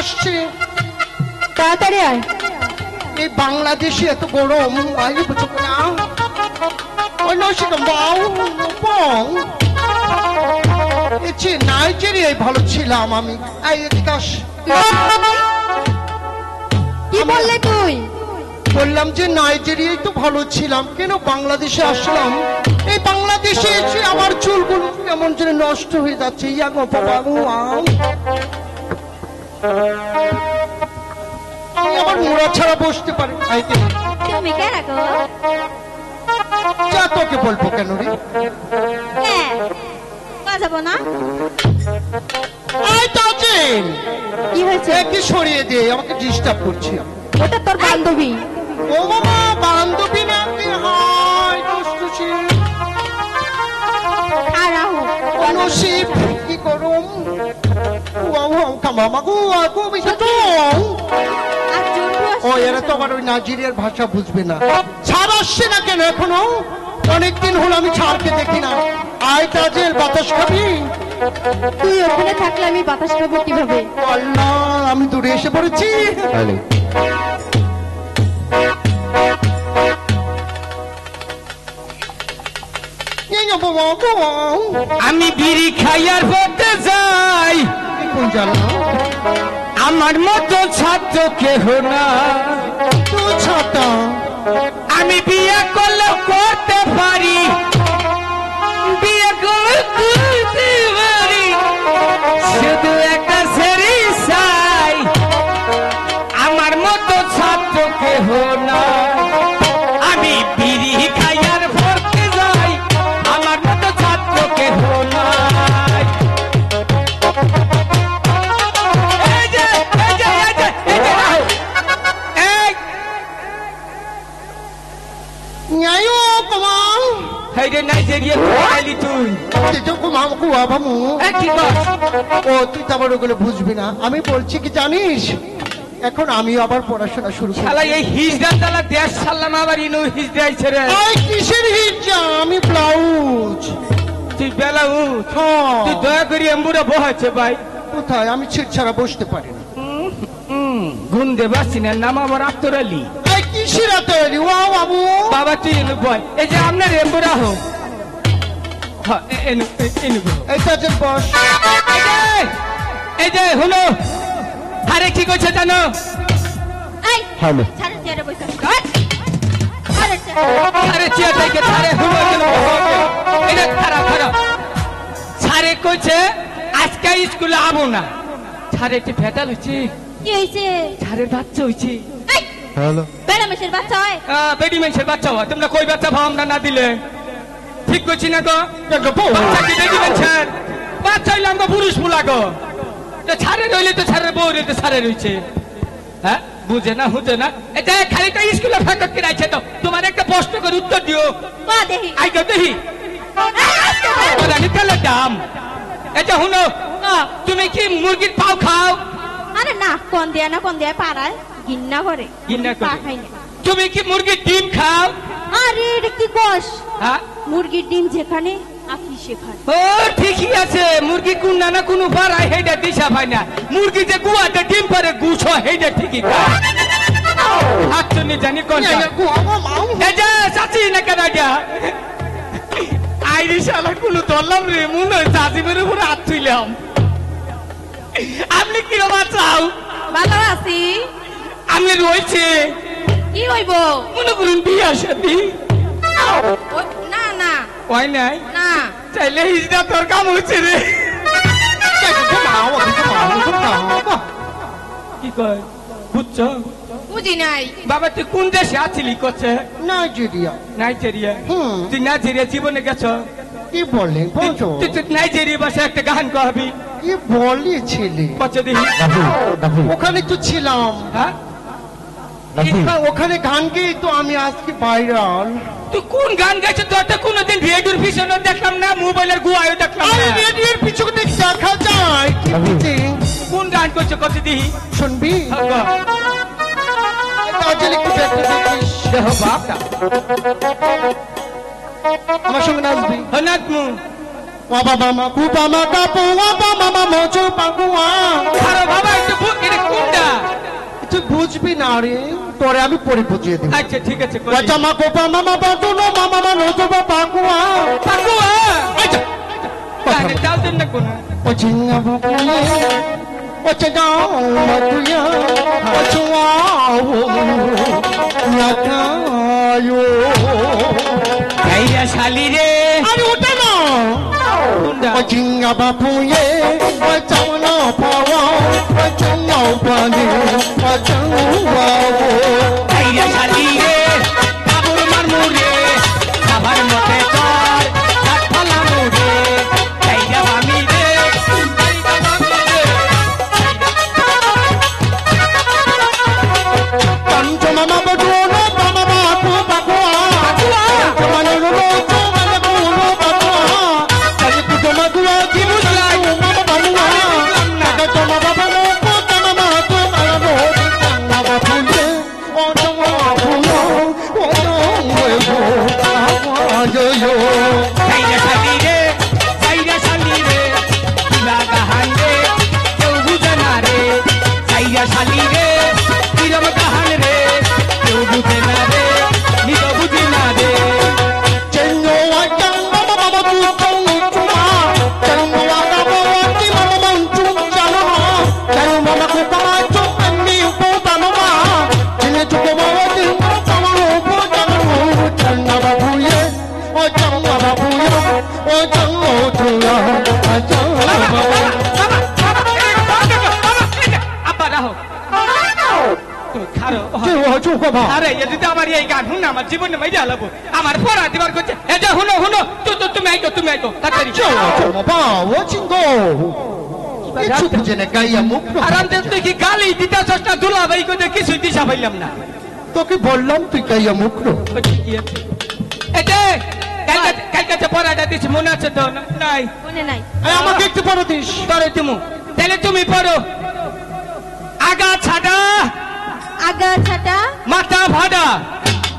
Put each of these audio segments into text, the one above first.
আসছে, তাড়াতাড়ি আয়। এই বাংলাদেশে এত গরম আই বুঝো না ওই নসিকম বাউ পং এছে নাইজেরিয়ায় ভালো ছিলাম আমি। এই এদিকে আস। কি বললে তুই? বললাম যে নাইজেরিয়ায় তো ভালো ছিলাম, কেন বাংলাদেশে আসলাম? এই বাংলাদেশে এসে আমার চুলগুলো কেমন যেন নষ্ট হয়ে যাচ্ছে। ইয়া গো বাবা গো আমি আমার মোড়া ছাড়া বসতে পারি। তুমি কেন গো? যা তোকে বলবো কেন রে? হ্যাঁ বাজাবো না। এই তাজিন, কি হয়েছে? একে সরিয়ে দে, আমাকে ডিস্টার্ব করছে। ওটা তোর বান্ধবী। ও বাবা, বান্ধবী নাকি? হাই দুষ্টু ছিল। আর রাহু নসিব কি গরম। কামামা গো গো বেশি তো। আর জন্টু ও এরা তো আবার ওই নাইজেরিয়ার ভাষা বুঝবে না। ছাড় আসছে না কেন এখনো? অনেকদিন হলো আমি ছাড়কে দেখি না। আয় তাজেল, বাতাস খাবি? তুই ওখানে থাকলে আমি বাতাস খাবো কিভাবে? আল্লাহ, আমি দূরে এসে পড়েছি। আমি বিড়ি খাইয়ার পথে যাই, কোন জানো আমার মতো ছাত্র কেহ না। তুই ছাতা আমি বিয়ে করলেও করতে পারি, বিয়ে করলে করতে পারি, শুধু একটা সেরি চাই, আমার মতো ছাত্র কেহ না। আমি বিড়ি খাইয়ার পথে যাই, আমার মতো ছাত্র কেহ নাই। এই যে, এই যে, এই যে, এই যে রাহু। এই ন্যায়ো কমাও হাইরে নাইজেরিয়া কোথায় গেলি তুই? তেজো কমাও কুয়া ভামু। এই কি কর? ও তুই তো আবার ওগুলো বুঝবি না। আমি বলছি কি জানিস, এখন আমি আবার পড়াশোনা শুরু করব। শালা এই হিজড়া তালা দেশ সাল্লাম আবার ইনু হিজড়া আইছে রে। এই কিসের হিজ্জা? আমি ব্লাউজ। তুই বেলাউ হ্যাঁ। তুই দয়া করি এম্বুরা বহাচ্ছে ভাই। কোথায়? আমি ছিট ছাড়া বসতে পারি না। গুন দে বাসিনের নাম আবার আক্তর আলী। এই কিসের তৈরি? ও বাবু বাবা তুই এনু বয়। এই যে আপনার এম্বুরা হোক। হ্যাঁ এনু এনু বয়। এই তাজেল বস। এই যে হুনো আরে কি কইছে জানো? এই ছাড়ে চেয়ারে বসে আরে আরে চেয়ার থেকে ছাড়ে হুনো কেন বসে? এটা খারাপ খারাপ। ছাড়ে কইছে আজকে স্কুলে আবো না। ছাড়ে একটু ফেটাল হইছে। কি হইছে? ছাড়ের বাচ্চা হইছে। এই হ্যালো বেড়ামেশের বাচ্চা হয়? বেডি মেন্সের বাচ্চা হয়। তোমরা কই বাচ্চা ভাও আমরা না দিলে ঠিক করছি না গো? বাচ্চা কি বেডি মেন্সের বাচ্চা হইলে আমরা পুরুষ মুলা গো। ছাড়ে রইলে তো ছাড়ের বউ রইলে ছাড়ে রইছে। হ্যাঁ বুঝে না হুজে না। এটা খালি তো স্কুলে ফাঁকত করে আছে। তো তোমার একটা প্রশ্ন করে উত্তর দিও। বা দেখি আইগো দেখি তেলের দাম। এটা শুনো তুমি কি মুরগির পাও খাও? আরে না, কোন দেয়া পাড়ায় গিন্না করে গিন্না করে। পা খাই না। তুমি কি মুরগির ডিম খাও? আরে এটা কি কস? হ্যাঁ মুরগির ডিম যেখানে আপনি সেখানে। ও ঠিকই আছে। মুরগি কোন না কোনো পাড়ায় হেডা দিশা পায় না। মুরগি যে গুয়াতে ডিম পারে গুছ হেডা ঠিকই খায়। হাত চুনি জানি কোন এই যে চাচি না কেন যা আইরিশ আলার কোনো ধরলাম রে মনে হয় চাচিমের উপরে হাত তুইলাম। আপনি কি চাও? ভালো আছি। আমি রয়েছে কি হইব? মনে করুন বিয়ে সাথী না না হয় নাই না চাইলে হিজড়া তোর কাম হচ্ছে রে। কি কয় বুঝছো? বুঝি নাই। বাবা তুই কোন দেশে আছিলি? করছে নাইজেরিয়া। নাইজেরিয়া। হুম। তুই নাইজেরিয়া জীবনে গেছ? কি বলে বলছো? তুই নাইজেরিয়া ভাষায় একটা গান কবি। কি বলি ছেলে? কচ্ছে দেখি। ওখানে তো ছিলাম। হ্যাঁ ওখানে গান গেয়ে তো আমি আজকে ভাইরাল। তুই কোন গান গাইছিস? তোর তো কোনোদিন রেডিওর পিছনে দেখলাম না, মোবাইলের গুয়ায় দেখলাম আরে না। রেডিওর পিছনে দেখা যায়। কোন গান করছে কচ্ছে দেখি। শুনবি? হ্যাঁ, তাজেল একটু দেখতে দেখিস। দেহ বাপটা আমার সঙ্গে নাচবি। হনাত মু বাবা মামা কুবা মা কাপো বাবা মামা মোচো পাগুয়া। আরে বাবা একটু এটা কোন বুঝবি না রে, তোরে আমি পরে বুঝিয়ে দেবো। আচ্ছা ঠিক আছে কই। আচ্ছা মা কোপা মামা বাতু নো মামা মানো তো পাকুয়া পাকুয়া আচ্ছা কানে চাল দেন না কোন ও চিঙ্গা বাকুয়া ও চাও মাতুয়া ও চুয়াও লাকায়ো গাইয়া শালি রে আরে ওটা না কোনটা ও চিঙ্গা বাপুয়ে ও চাও না পাওয়া ও চুয়াও পানি ও চুয়াও গাইয়া শালি রে কাবুর মারমু রে সাবার মতে তোর হাত ফালামু রে গাইয়া আমি রে গাইয়া আমি রে Tanto mama baduno, mama bapu bakua. Mama no to mama baduno bakua. Kali puto madua kimu lagu mama badua. Naga to mama babu puto mama tu mama no. Mama bapu o to bapu o to wego. Ayo yo. গাইয়া শালি রে গাইয়া শালি রে লাগা হান্ডে কেউ বুঝে না রে গাইয়া শালি রে কিরম গাহান রে কেউ বুঝে না রে নিজ বুঝি না রে Chenyo wajang mama mama tu tong chuma. Chenyo wajang mama ti mama manchu chalo. Chenyo mama ko kama chu anni po mama. Chene chu ko mama ti mama no po chalo. Chenna babu ye, o changa babu ye, o chango chula, o changa babu. আব্বা রাহো তুমি খারো যে ও চু কো ভা। আরে যদি আমার এই গান শুন আমার জীবনে মাইরা লাগবো আমার পড়া দিবার করছে এ যে হুনো হুনো তুমি আইতো তাড়াতাড়ি চো চো বাবা, ও চিঙ্গো। কিছু বুঝে না গাইয়া মুখ। আরাম দেন তুই কি গালি দিতা চষ্টা দুলা ভাই কই কিছু দিশা পাইলাম না তোকে বললাম তুই গাইয়া মুখ। কালকে পড়াটা দিচ্ছি মনে আছে তো নাই মনে নাই আমাকে একটু পড়ো দিস। পরে তুমি তাহলে তুমি পড়ো আগা ছাড়া আগা ছাটা মাথা ভাড়া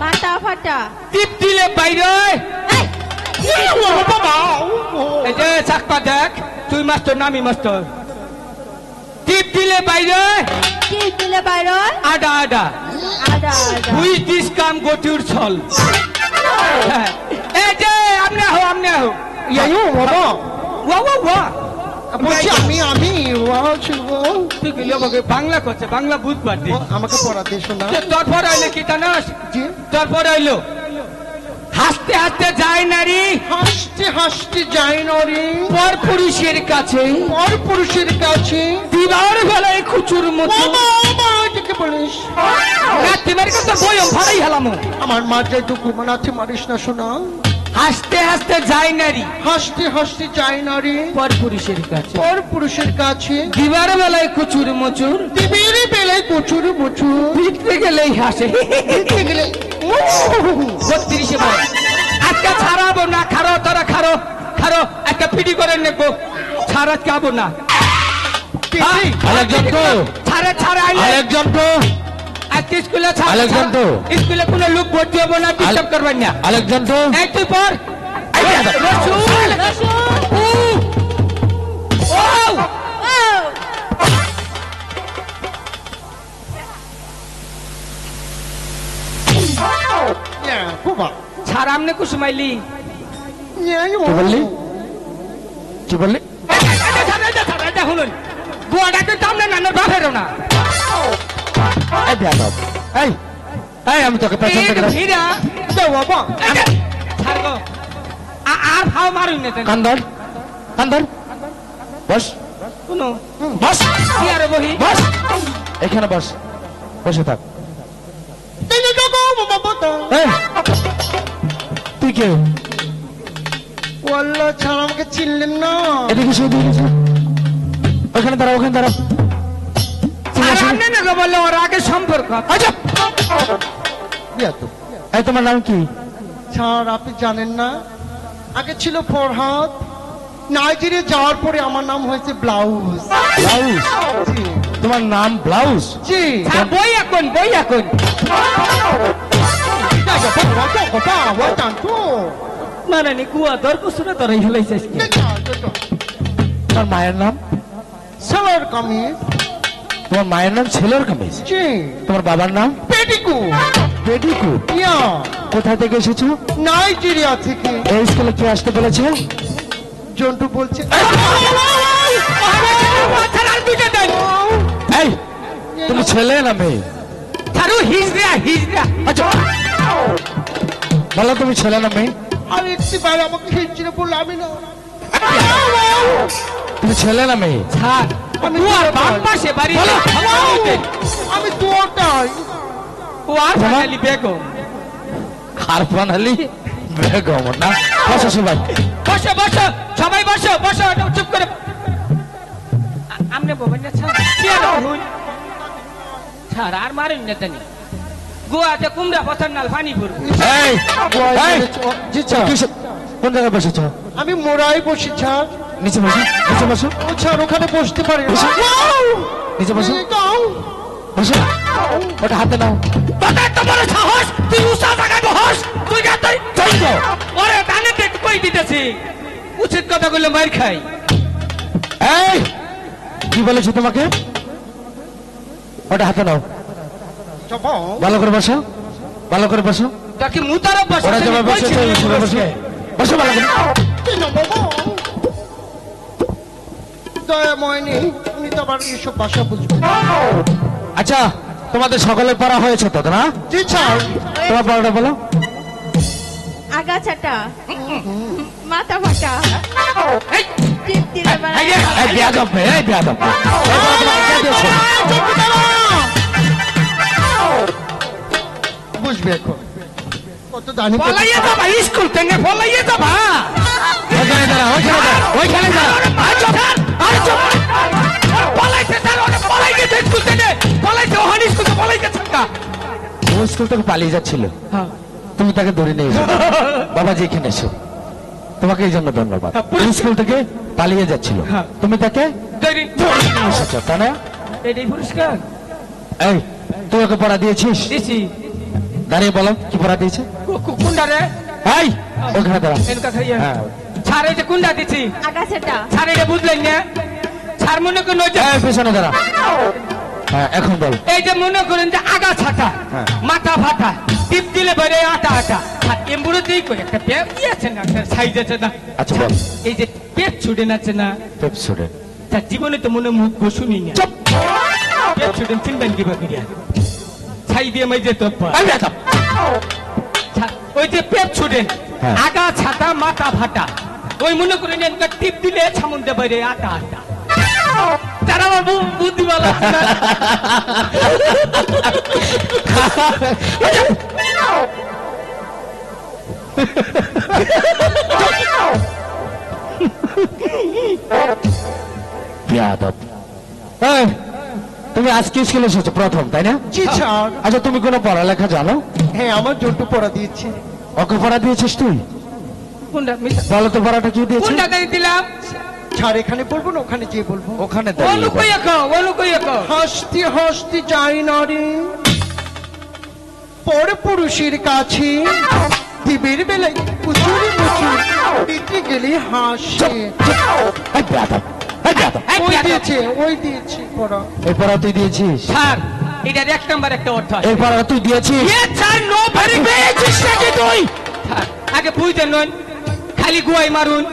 মাথা ফাটা টিপ দিলে বাইরে এই, এই যে চাকপা দেখ তুই মাস্টার নামি মাস্টার টিপ দিলে বাইরে কি দিলে বাইর আডা আডা আদা আদা হুইজ দিস কাম গটিউর ছল এই যে আমনে আহো ইয়ায়ু বাবা, ওয়া ওয়া ওয়া বলছি আমি তুই গেলে আমাকে বাংলা করছে বাংলা বুঝবার দি আমাকে পড়া দিস না। তোর পর আইলে কি টানাস জি, তোর পর আইলো হাসতে হাসতে যায় নারী হাসতে হাসতে যাই নরে পর পুরুষের কাছে পর পুরুষের কাছে। দিবার বেলায় খুচুর মতো বাবা বাবা এটাকে বলিস। তোমার কাছে বইম ভাড়াই হেলামো আমার মার যাই টুকু মানাতে মারিস না শোনা। হাসতে হাসতে যায় নারী হাসতে হাসতে যাই নরে পর পুরুষের কাছে পর পুরুষের কাছে। দিবার বেলায় খুচুর মচুর দিবির বেলায় প্রচুর প্রচুর পিটতে গেলেই হাসে দেখতে গেলে 32 বার আজকে ছাড়াবো না খারো তোরা খারো একটা পিটি করে নেবো ছাড়া খাবো না আরেকজন তো ছাড়া আইলে আরেকজন তো আজকে স্কুলে ছাড়া আরেকজন তো। স্কুলে কোনো লোক ভর্তি হবো না ডিস্টার্ব করবেন না আরেকজন তো এই তুই পর রসুন রসুন ও ও বাবা ছাড়া আমনে কুসুমাইলি কি বললি কি বললি? শুনুন বুয়াটাকে তামনে না বাফেরও না এই বেয়াদব, এই এই আমি তোকে পেছন থেকে ভিড়া দাও বাবা। ছাড়গো আর ভাও মারুন না কান্দর কান্দর বস শুনো বস কি আর বহি বস এখানে বস, বসে থাক। এই, তুই কে? ওয়াল্লাহ ছাড়া আমাকে চিনলেন না। এদিকে এসো, এদিকে এসো। ওখানে দাঁড়াও, ওখানে দাঁড়াও। সামনে না বললো ওর আগে সম্পর্ক আচ্ছা এই তোমার নাম কি? স্যার আপনি জানেন না, আগে ছিল ফরহাদ, নাইজেরিয়া যাওয়ার পরে আমার নাম হয়েছে ব্লাউজ। ব্লাউজ? তোমার নাম ব্লাউজ? জি। বই এখন মানে নি কুয়া দর কুসুরে তোরাই হলাইছিস তোমার মায়ের নাম? সালোয়ার কামিজ। তোমার মায়ের নাম ছেলের কামিজ, জি তোমার বাবার নাম পেটিকু পেডিকুট। ইয়া কোথা থেকে এসেছো? নাইজেরিয়া থেকে। এই স্কুলে কে আসতে বলেছে? জন্টু বলছে এই তুমি ছেলে না মেয়ে? ছাড়ু হিজড়া হিজড়া। আচ্ছা বলো তুমি ছেলে না মেয়ে? আমি একটি বাইরে আমাকে হিঁচড়ে বললো আমি না। তুমি ছেলে না মেয়ে? ছাড় আমি দুয়ার দুয়ার বাম পাশে বাড়ি বাড়িতে। আমি দুটাই। ও আর ফাইনালি বেগম। আর বানালি বেগম না? বসো সবাই। বসো বসো সবাই বসো বসো চুপ করে। আমনে ববেন না ছাড় চেয়ার বসুন। ছাড় আর মারেন না জানি। গোয়াতে কুমড়া পছন্দ নাল পানি পড়বে। এই এই জি স্যার। কিসে- কোন জায়গায় বসেছ? আমি মোড়াই বসি স্যার। নিচে বসো, নিচে বসো, ও স্যার ওখানে বসতে পারি না। নিচে বসো, গাও। বসো। ওটা হাতে নাও। তোদের তো বড় সাহস, তুই উষা জায়গায় বস। তুই যা তুই চল যাও। ওরে দানে দেখ কই দিতেছি। উচিত কথা কইলে মার খাই। এই কি বলেছো তোমাকে? ওটা হাতে নাও। চাপাও। ভালো করে বসো, ভালো করে বসো। তোর কি মুতার বসে? ওরা যেভাবে বসেছে ওইভাবে বসো। বসো ভালো করে। কি না বাবা? দয়াময় নেই, উনি তো আবার এসব ভাষা বুঝবেন। আচ্ছা তোমাদের সকলের পড়া হয়েছে তো না? জি স্যার। তোমার পড়াটা বলো। আগাছাটা মাথা ফাটা এই টিপ দিলে বাড়া। এই যে, এই বেয়াদব মেয়ে, এই বেয়াদব মেয়ে। এই পড়া তোমাকে কে দিয়েছে? বুঝবে এখন কত দানি পলাইয়ে যাবা স্কুল থেকে পলাইয়ে যাবা। ওইখানে দাঁড়া, ওইখানে দাঁড়া, ওইখানে দাঁড়া। আয় চল, আয় চল। পলাইতে চাল ওরে পলাইতে দে স্কুল থেকে। পলাইতে ওখানে স্কুল থেকে পলাইতে ছাকা। ও স্কুল থেকে পালিয়ে যাচ্ছিল, হ্যাঁ তুমি তাকে ধরে নিয়ে এসো। বাবাজি এখানে এসো। তোমাকে এই জন্য ধন্যবাদ। হ্যাঁ, ও স্কুল থেকে পালিয়ে যাচ্ছিল, হ্যাঁ। তুমি তাকে তৈরি ধরে নিয়ে এসেছো, তাই না? এটাই পুরস্কার এই তুই ওকে পড়া দিয়েছিস? দিছি। দাঁড়িয়ে বলো কি পড়া দিয়েছে। কুন্ডা রে এই ওখানে দাঁড়া। এনকা খাইয়া হ্যাঁ। ছাড় এই যে কুন্ডা দিছি। আগাছাটা ছাড় এটা বুঝলেন না? ছাড় মনে করেন ওই যে এই পেছনে দাঁড়া। হ্যাঁ এখন বল। এই যে মনে করেন যে আগা ছাটা হ্যাঁ। মাথা ফাটা টিপ দিলে বেড়ে আটা আটা আর এমবুড়ো দিয়ে কই একটা পেপ দিয়েছে না একটা সাইজ আছে না। আচ্ছা বল। এই যে পেপ ছুটে নাচে না পেপসুডে। তার জীবনে তো মনে মুখ শুনি না। চুপ। পেপ ছুটেন চিনবেন কিভাবে গিয়া ছাই দিয়ে মাই যেত এই বেয়াদব। ওই যে পেপ ছুটেন হ্যাঁ। আগা ছাতা মাথা ফাটা ওই মনে করেন একটা টিপ দিলে ছামুন্দে বাইরে আটা আটা তারা আমার বুদ্ধিওয়ালা আছে না? বেয়াদব। এই তুমি আজকে স্কুলে এসেছো প্রথম, তাই না? জি স্যার। আচ্ছা তুমি কোনো পড়ালেখা জানো? হ্যাঁ আমার জন্টু পড়া দিয়েছে। ওকে পড়া দিয়েছিস তুই? কোনটা মিস- বলো তো পড়াটা কি দিয়েছে? কোনটা গাড়ি দিলাম স্যার এখানে বলবো না ওখানে যেয়ে বলবো। ওখানে ওলু দাঁড়িয়ে বল। কইয়া কও ওলু কইয়া কও হাসতে হাসতে যাই না রে পর পুরুষের কাছে দিবের বেলায় প্রচুর প্রচুর দিতে গেলে হাসে। এই বেয়াদব, এই বেয়াদব। এই ওই পেয়াদব। দিয়েছে ওই দিয়েছে পড়া। এই পড়া তুই দিয়েছিস? স্যার এটার এক নাম্বার একটা অর্থ আছে এই পড়া তুই দিয়েছিস? এ স্যার নো ভেরি পেয়েছিস নাকি তুই স্যার, আগে বুঝতেন নন খালি গুয়াই মারুন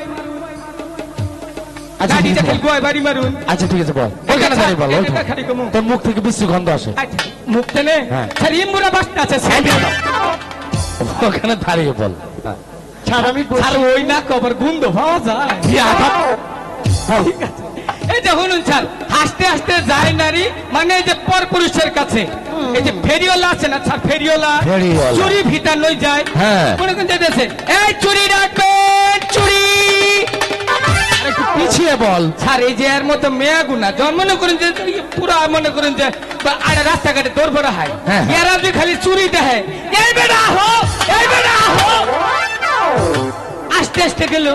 আচ্ছা ঠিক গাড়িটা আছে খালি বল। গুয়াই বাড়ি মারুন আচ্ছা ঠিক আছে বল। ওইখানে দাঁড়িয়ে বল। এটা ওইখানে। খালি কমু। তোর মুখ থেকে বিশ্রী গন্ধ আসে। আচ্ছা মুখ টেনে হ্যাঁ। স্যার ইমুরা বাসটা আছে এই স্যার বেয়াদব। ওখানে দাঁড়িয়ে বল। স্যার আমি স্যার বলছি ওই না কবর গুন্দ পাওয়া যায় বেয়াদব। বল। ঠিক আছে। এই যে শুনুন স্যার হাসতে হাসতে যায় নারী মানে এই যে পর পুরুষের কাছে এই যে ফেরিওয়ালা আছে না স্যার ফেরিওয়ালা ফেরিওয়ালা। চুরি ভিতর লই যায় হ্যাঁ। মনে করেন যেতেছে এই চুরি রাখবেন চুরি একটু পিছিয়ে বল। স্যার এই যে এর মতো মেয়া গুনা যখন মনে করেন যে পুরা মনে করেন যে আরে রাস্তাঘাটে দৌড় ভরা হয় হ্যাঁ। এরা যে খালি চুরি দেয় এই বেড়া হো এই বেড়া হো আস্তে আস্তে গেল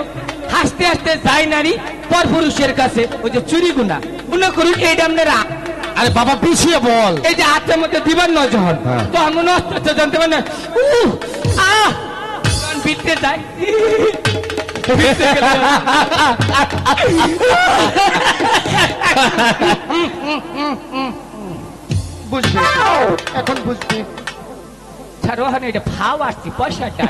হাসতে হাসতে যায় নারী পর পুরুষের কাছে ওই যে চুরি গুনা মনে করুন এই আপনারা আরে বাবা পিছিয়ে বল। এই যে হাতের মধ্যে দিবার নয় যখন হ্যাঁ। তো আমি মনে হচ্ছে জানতে পারেন ভিতরে যায় বুঝবে এখন বুঝবে। স্যার ওখানে এটা ভাও আসছি পয়সাটা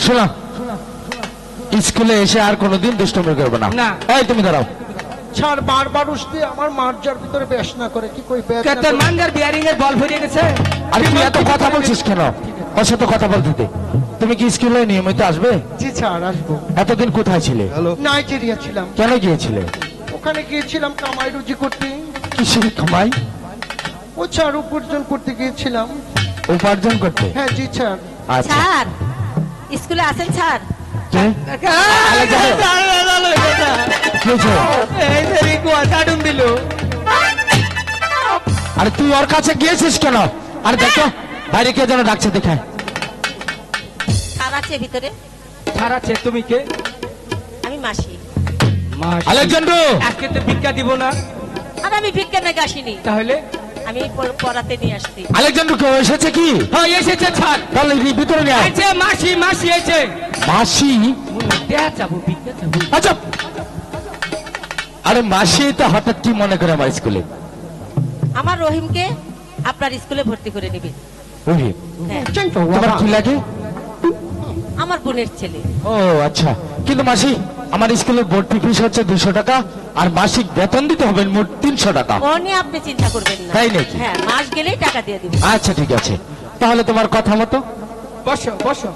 শোনা, স্কুলে এসে আর কোনোদিন দুষ্টুমি করবে না। না। এই তুমি দাঁড়াও। ছাড়, বারবার উঠতে আমার মার্জার ভিতরে বেশ না করে কি কই বেশ না তোর করে। মানজার বিয়ারিং এর বল ভরিয়ে গেছে। আরে তুই এত কথা বলছিস কেন? ওর সাথে কথা বলতে দে। তুমি কি স্কুলে নিয়মিত আসবে? জি স্যার, আসবো। এতদিন কোথায় ছিলে? নাইজেরিয়া ছিলাম, কেন গিয়েছিলে? ওখানে গিয়েছিলাম কামাই রুজি করতে। কিসের কামাই? ও স্যার উপার্জন করতে গিয়েছিলাম। উপার্জন করতে? হ্যাঁ জি স্যার। আচ্ছা। স্যার স্কুলে আছেন স্যার? কে? কি হয়েছে? আরে তুই ওর কাছে গিয়েছিস কেন? আরে দেখো বাইরে কে যেন ডাকছে, দেখে। স্যার আছে ভিতরে। স্যার আছে, তুমি কে? আমি মাসি। আলেকজান্ডার, আজকে তো ভিক্ষা দিব না। আর আমি ভিক্ষা নাকি আসিনি, তাহলে আমি পড়াতে নিয়ে আসছি। আলেকজান্ডার কেউ এসেছে কি? হ্যাঁ এসেছে স্যার। তাহলে ভিতরে নিয়ে আয়। আইছে মাসি, মাসি আইছে। মাসি? দেয়া যাবো ভিক্ষা যাবো। আচ্ছা। আরে মাসি তো হঠাৎ কি মনে করে আমার স্কুলে? আমার রহিমকে আপনার স্কুলে ভর্তি করে নেবেন। ওরে, হ্যাঁ, তোমার কি লাগে? আমার বোনের ছেলে। ও আচ্ছা। কিন্তু মাসি, আমার স্কুলের ভর্তি ফিস হচ্ছে 200 টাকা, আর মাসিক বেতন দিতে হবে মোট 300 টাকা। ও নিয়ে আপনি চিন্তা করবেন না। তাই নাকি? হ্যাঁ, মাস গেলেই টাকা দিয়ে দিব। আচ্ছা ঠিক আছে, তাহলে তোমার কথা মতো। বসো বসো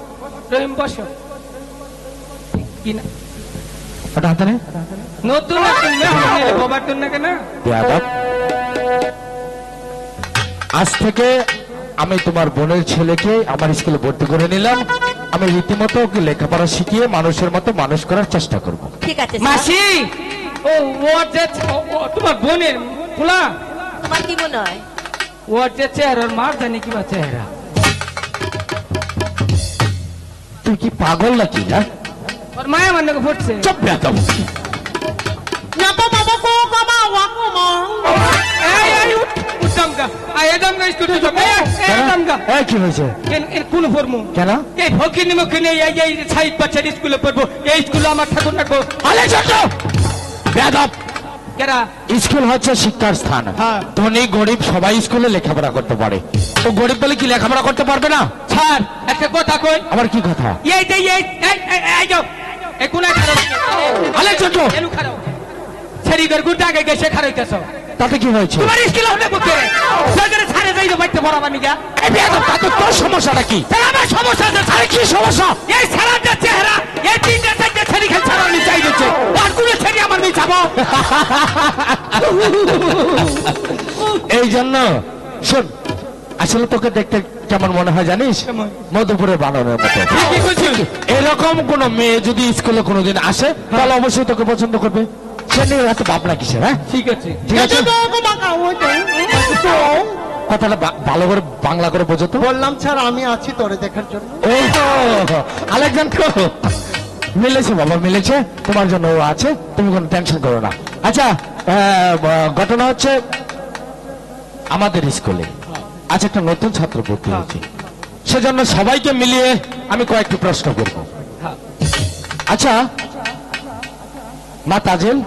রহিম বসো। কি না ওটা হাতে নে। নতুন নতুন মেহমান এলে বাবার জন্য কেন? বেয়াদব। আজ থেকে আমি তোমার বোনের ছেলেকে আমার স্কুলে ভর্তি করে নিলাম। আমি রীতিমতো ওকে লেখাপড়া শিখিয়ে মানুষের মতো মানুষ করার চেষ্টা করব। ঠিক আছে স্যার। মাসি, ও ওর যে তোমার বোনের পোলা, তোমার কি মনে হয়? ওর যে চেহারা, ওর মার জানি কি বা চেহারা। তুই কি পাগল নাকি? না ওর মায়া মানে ফুটছে। চুপ বেয়াদব। এই এই উঠতাম গা, এদম গা স্কুল উঠতাম গা, এদম গা। এই কি হয়েছে? এর কোন ফর্মু? কেন? এই ফকির মুখে এই সাইড বাচ্চার স্কুলে পড়বো, এই স্কুলে আমার ঠাকুর রাখবো। আলেকজান্ডার, বেয়াদব। কেরা? স্কুল হচ্ছে শিক্ষার স্থান। হ্যাঁ। ধনী গরিব সবাই স্কুলে লেখাপড়া করতে পারে। তো গরিব বলে কি লেখাপড়া করতে পারবে না? স্যার একটা কথা কই। আবার কি কথা? এই যে এই যাও, এই কোনায় খারাপ। আলেকজান্ডার, এলু খারাপ। ছেড়িগর গুড় আগে গেছে খারাইতেছ। তাতে কি হয়েছে? তোমার স্কুল হলে বুকে সরকারে ছাড়ে যাইবে বাইতে বড় বানি গা। এই বেয়াদব, তাতে তোর সমস্যাটা কি? স্যার আমার সমস্যা আছে। আরে কি সমস্যা? এই সারাটা চেহারা, এই তিনটা চারটা ছেড়ি খেল ছাড়া আমি চাই দিচ্ছে। আর কোন ছেড়ি আমার নেই যাবো। এই জন্য শোন, আসলে তোকে দেখতে কেমন মনে হয় জানিস? কেমন? মধুপুরের বানরের মতো। ঠিকই কইছিস। এরকম কোন মেয়ে যদি স্কুলে কোনোদিন আসে তাহলে অবশ্যই তোকে পছন্দ করবে। সে নিয়ে এত ভাবনা কিসের? হ্যাঁ ঠিক আছে। ঠিক আছে, কথাটা ভালো করে বাংলা করে বোঝো তো। বললাম স্যার আমি আছি তোরে দেখার জন্য। ও আলেকজান্ডার, মিলেছে বাবা, মিলেছে। তোমার জন্য ও আছে, তুমি কোনো টেনশন করো না। আচ্ছা, ঘটনা হচ্ছে আমাদের স্কুলে আজ একটা নতুন ছাত্র ভর্তি হয়েছে। সেজন্য সবাইকে মিলিয়ে আমি কয়েকটি প্রশ্ন করব। হ্যাঁ। আচ্ছা মা তাজেল,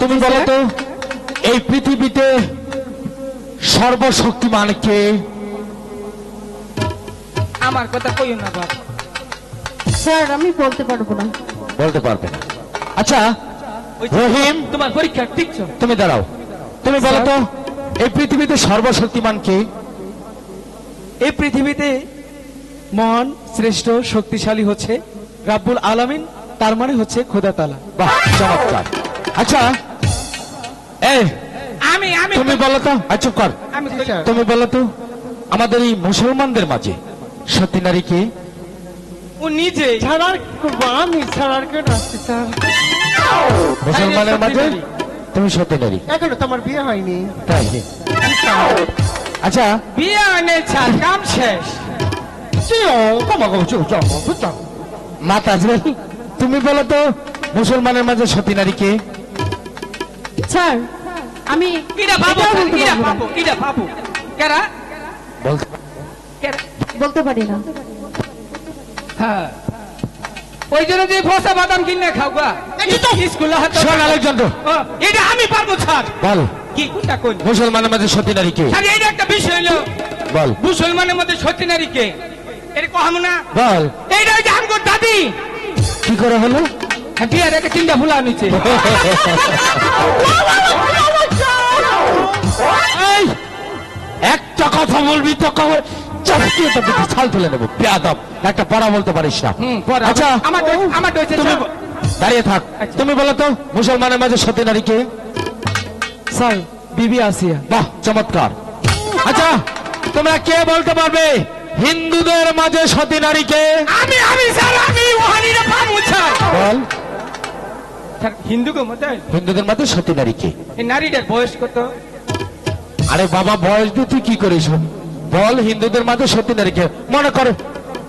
তুমি বলো তো এই পৃথিবীতে সর্বশক্তিমান কে? আমার কথা কইও না বাপ। স্যার আমি বলতে পারবো না। বলতে পারবে না? আচ্ছা ওই যে রহিম, তোমার পরীক্ষা ঠিক তো? তুমি দাঁড়াও। তুমি বলো তো এই পৃথিবীতে সর্বশক্তিমান কে? এই পৃথিবীতে মহান শ্রেষ্ঠ শক্তিশালী হচ্ছে রাব্বুল আলামিন, তার মানে হচ্ছে খোদা তাআলা। বাহ, চমৎকার। আচ্ছা এই আমি আমি তুমি বলো তো, আচ্ছা কর, আমি জি স্যার। তুমি বলো তো আমাদের এই মুসলমানদের মাঝে সতী নারী কে? ও নিজে ছাড়ার করবো আমি, ছাড়ার কেন আসছি স্যার? মুসলমানের মাঝে তুমি সতী নারী, এখনো তো আমার বিয়ে হয়নি। তাই? আচ্ছা বিয়ে আনে ছাড়, কাম শেষ। মা তাজেল, তুমি বলো তো মুসলমানের মাঝে সতী নারী কে? স্যার আমি কিরা বাবু, এটাও বলতে কিরা পারবো না। বাবু, কিরা বাবু। কেরা? বলতে কেরা? বলতে পারি না। হ্যাঁ ওই জন্য যে ফসা বাদাম কিনে খাও গা স্কুলে হাতে শোন আলেকজান্ডার, এটা আমি পারবো স্যার বল কি কোনটা কোন মুসলমানের মাঝে সতী নারী কে? স্যার এইটা একটা বিষয় হলো বল মুসলমানের মধ্যে সত্যি নারী কে এর কহাম না বল এইটা হচ্ছে আমগর দাদি কি করে হলো? হ্যাঁ বিয়ার একটা চিন্তা ভুলা নিচে এই, একটা কথা বলবি তো কবে চাপিয়ে তো পিঠে ছাল তুলে নেবো বেয়াদব, একটা পড়া বলতে পারিস না। আচ্ছা আমার হয়েছে তুমি দাঁড়িয়ে থাক, তুমি বলো তো মুসলমানের মাঝে সতী নারী কে? স্যার বিবি আসিয়া। বাহ চমৎকার। আচ্ছা তোমরা কে বলতে পারবে হিন্দুদের মাঝে সতী নারী কে? আমি স্যার আমি ওহানিরা পাবো স্যার বল স্যার হিন্দুকে মতে হিন্দুদের মাঝে সতী নারী কে? এই নারীটার বয়স কত আরে বাবা বয়স দিয়ে তুই কি করিস? বল হিন্দুদের মাঝে সতী নারী কে? মনে কর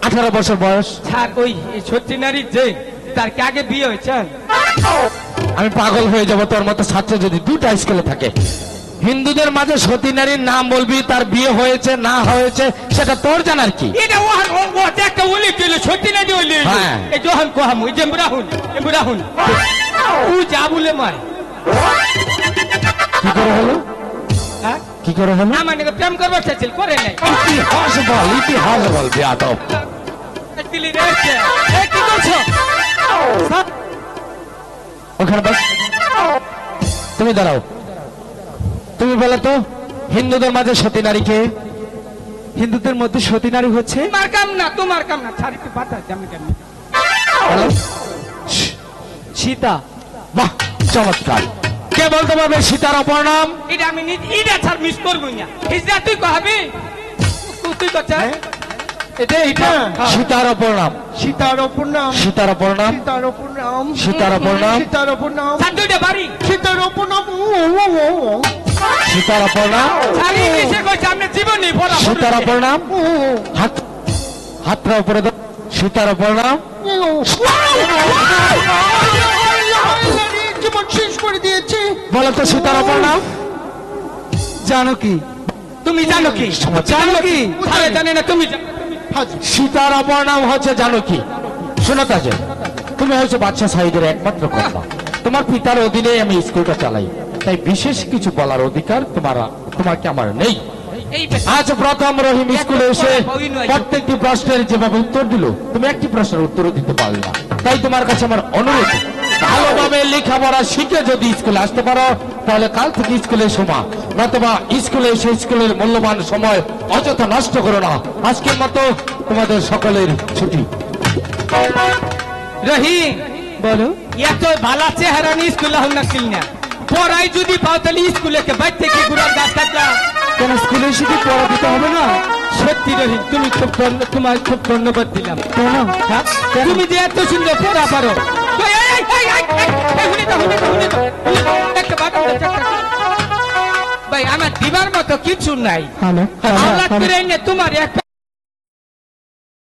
18 বছর বয়স। স্যার ওই সত্যি নারীর যে তার কি আগে বিয়ে হয়েছে আমি পাগল হয়ে যাব তোর মতো ছাত্র যদি দুটা স্কুলে থাকে। হিন্দুদের মাঝে সতী নারীর নাম বলবি, তার বিয়ে হয়েছে না হয়েছে সেটা তোর জানার কি? এটা ওহান ও একটা ওলি কইলো সত্যি নারী ওলি হ্যাঁ। এই জহান কোহাম ওই যে বুড়াহুন ও যা বলে মার কি করে হলো? হ্যাঁ কি করে হলো? আমার নাকি প্রেম করবার চাইছিল করে নাই ইতিহাস বল, ইতিহাস বল বেয়াদব। দিলি রেছে এ কি করছো স্যার ওখানে বস, তুমি দাঁড়াও। তুমি বলো তো হিন্দুদের মাঝে সতী নারী কে? হিন্দুদের মধ্যে সতী নারী হচ্ছে তোমার কাম না ছাড়ি তো বাতা জামি কেন বলো। সীতা। বাহ চমৎকার। কে বলতে পারবে সীতার অপর নাম? এটা আমি এটা ছাড় মিস করবো না হিজরা তুই কহাবি তুই কচ্ছা এটা সীতার অপর নাম? সীতার অপর নাম, সীতার অপর নাম? সীতার অপর নাম, সীতার অপর নাম? সীতার অপর নাম, ছাড় দুইটা বাড়ি সীতার অপর নাম। সীতার অপর নাম? ছাড়ি এসে কইছে আমরা জীবনে পড়া সীতার অপর নাম? হাত হাতটা উপরে দাও। সীতার অপর নাম? জীবন শেষ করে দিয়েছে। বলো তো সীতার অপর নাম? জানকী। তুমি জানো কি জানকী। আরে জানি না তুমি জানো। সীতার অপর নাম হচ্ছে জানকী। শোনো তাজে, তুমি হচ্ছে বাদশা সাহিদের একমাত্র কন্যা। তোমার পিতার অধীনে আমি স্কুলটা চালাই, তাই বিশেষ কিছু বলার অধিকার তোমাকে আমার নেই। এই আজ প্রথম রহিম স্কুলে এসে প্রত্যেকটি প্রশ্নের যেভাবে উত্তর দিল, তুমি একটি প্রশ্নের উত্তরও দিতে পারলে না। তাই তোমার কাছে আমার অনুরোধ, ভালোভাবে লেখাপড়া শিখে যদি স্কুলে আসতে পারো তাহলে কাল থেকে স্কুলে সমা, নতুবা স্কুলে এসে স্কুলের মূল্যবান সময় অযথা নষ্ট করো না। আজকের মতো তোমাদের সকলের ছুটি। রহিম বলো। এত ভালো চেহারা নিয়ে স্কুলে হল না কিল না পড়াই যদি পাও তাহলে স্কুলে বাইর থেকে ঘুরার গাছ থাকলা কেন স্কুলে এসে কি পড়া দিতে হবে না? সত্যি রহিম তুমি তোমার খুব ধন্যবাদ দিলাম কেন? হ্যাঁ? তুমি যে এত সুন্দর পড়া পারো তো একটা বাদাম দাও, একটা। ভাই আমার দিবার মতো কিছু নাই হ্যালো আল্লাহ করে এনে তোমার একটা